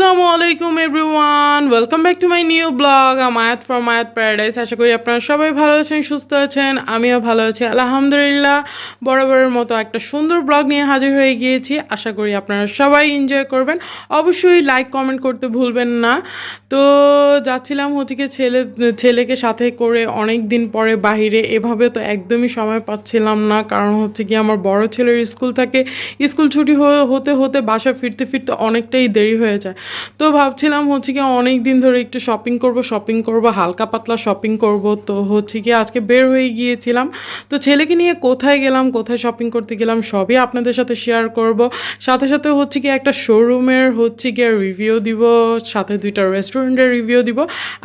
আসসালামু আলাইকুম everyone, welcome back to my new blog আমায়াত ফ্রম মায়াত প্যারাডাইস। আশা করি আপনারা সবাই ভালো আছেন, সুস্থ আছেন। আমিও ভালো আছি আলহামদুলিল্লাহ। বরাবরের মতো একটা সুন্দর ব্লগ নিয়ে হাজির হয়ে গিয়েছি। আশা করি আপনারা সবাই এনজয় করবেন। অবশ্যই লাইক কমেন্ট করতে ভুলবেন না। তো যাচ্ছিলাম হচ্ছে কি ছেলেকে সাথে করে অনেক দিন পরে বাহিরে, এভাবে তো একদমই সময় পাচ্ছিলাম না, কারণ হচ্ছে কি আমার বড় ছেলের স্কুল থাকে। স্কুল ছুটি হতে হতে বাসা ফিরতে ফিরতে অনেকটাই দেরি হয়ে যায়। তো ভাবছিলাম হচ্ছে কি অনেক দিন ধরে একটু শপিং করব, হালকা পাতলা শপিং করব। তো হচ্ছে কি আজকে বের হয়ে গিয়েছিলাম। তো ছেলেকে নিয়ে কোথায় গেলাম, কোথায় শপিং করতে গেলাম সবই আপনাদের সাথে শেয়ার করব। সাথে সাথে হচ্ছে কি একটা শোরুমের হচ্ছে গিয়ে রিভিউ দিব, সাথে দুইটা রেস্টুরেন্টের রিভিউ দিব।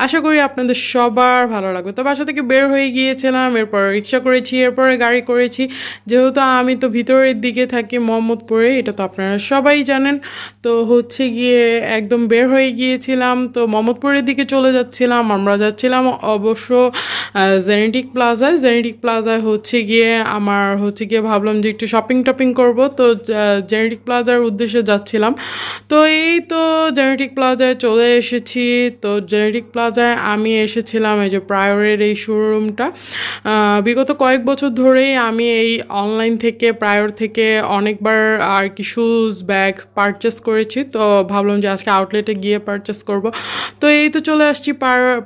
আশা করি আপনাদের সবার ভালো লাগবে। তো বাসা থেকে বের হয়ে গিয়েছিলাম, এরপর রিক্সা করেছি, এরপরে গাড়ি করেছি। যেহেতু আমি তো ভিতরের দিকে থাকি মোহাম্মদপুরে, এটা তো আপনারা সবাই জানেন। তো হচ্ছে গিয়ে একদম বের হয়ে গিয়েছিলাম। তো মোহাম্মদপুরের দিকে চলে যাচ্ছিলাম। আমরা যাচ্ছিলাম অবশ্য জেনেটিক প্লাজায় হচ্ছে গিয়ে আমার হচ্ছে গিয়ে ভাবলাম যে একটু শপিং করব। তো জেনেটিক প্লাজার উদ্দেশ্যে যাচ্ছিলাম। তো এই তো জেনেটিক প্লাজায় চলে এসেছি। তো জেনেটিক প্লাজায় আমি এসেছিলাম এই যে প্রায়রের এই শোরুমটা। বিগত কয়েক বছর ধরেই আমি এই অনলাইন থেকে প্রায়র থেকে অনেকবার আর কি শুজ ব্যাগ পারচেস করেছি। তো ভাবলাম যে আজকে আউটলেটে গিয়ে পারচেস করব। তো এই তো চলে আসছি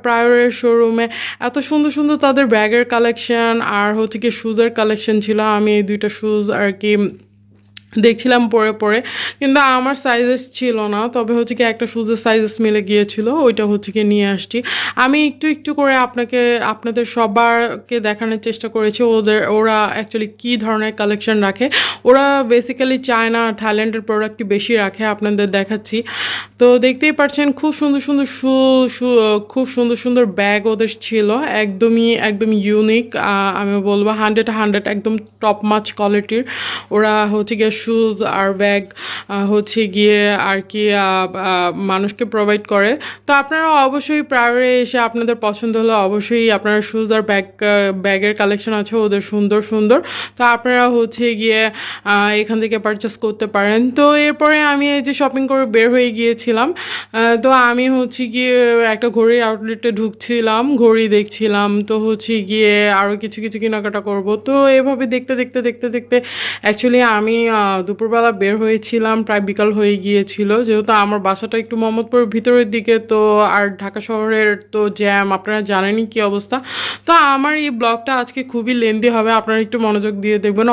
প্রায়রের শোরুমে। এত সুন্দর সুন্দর তাদের ব্যাগের কালেকশন আর হচ্ছে কি শুজের কালেকশন ছিল। আমি এই দুইটা শুজ আর কি দেখছিলাম পরে, কিন্তু আমার সাইজেস ছিল না। তবে হচ্ছে কি একটা শুজের সাইজেস মিলে গিয়েছিল, ওইটা হচ্ছে কি নিয়ে আসছি। আমি একটু করে আপনাদের সবারকে দেখানোর চেষ্টা করেছি ওরা অ্যাকচুয়ালি কী ধরনের কালেকশন রাখে। ওরা বেসিক্যালি চায়না থাইল্যান্ডের প্রোডাক্টই বেশি রাখে, আপনাদের দেখাচ্ছি। তো দেখতেই পাচ্ছেন খুব সুন্দর সুন্দর খুব সুন্দর সুন্দর ব্যাগ ওদের ছিল, একদম ইউনিক। আমি বলবো 100 একদম টপ মাচ কোয়ালিটির ওরা হচ্ছে গিয়ে শুজ আর ব্যাগ হচ্ছে গিয়ে আর কি মানুষকে প্রোভাইড করে। তো আপনারা অবশ্যই প্রায়রে এসে আপনাদের পছন্দ হলে অবশ্যই আপনারা শুজ আর ব্যাগের কালেকশন আছে ওদের সুন্দর সুন্দর। তো আপনারা হচ্ছে গিয়ে এখান থেকে পারচেস করতে পারেন। তো এরপরে আমি এই যে শপিং করে বের হয়ে গিয়েছিলাম। তো আমি হচ্ছে গিয়ে একটা ঘড়ির আউটলেটে ঢুকছিলাম, ঘড়ি দেখছিলাম। তো হচ্ছে গিয়ে আরও কিছু কেনাকাটা করব। তো এভাবে দেখতে অ্যাকচুয়ালি আমি দুপুরবেলা বের হয়েছিলাম, প্রায় বিকাল হয়ে গিয়েছিল। যেহেতু আমার বাসাটা একটু মোহাম্মদপুরের ভিতরের দিকে, তো আর ঢাকা শহরের তো জ্যাম আপনারা জানেনই কী অবস্থা। তো আমার এই ব্লগটা আজকে খুবই লেন্দি হবে, আপনারা একটু মনোযোগ দিয়ে দেখবেন।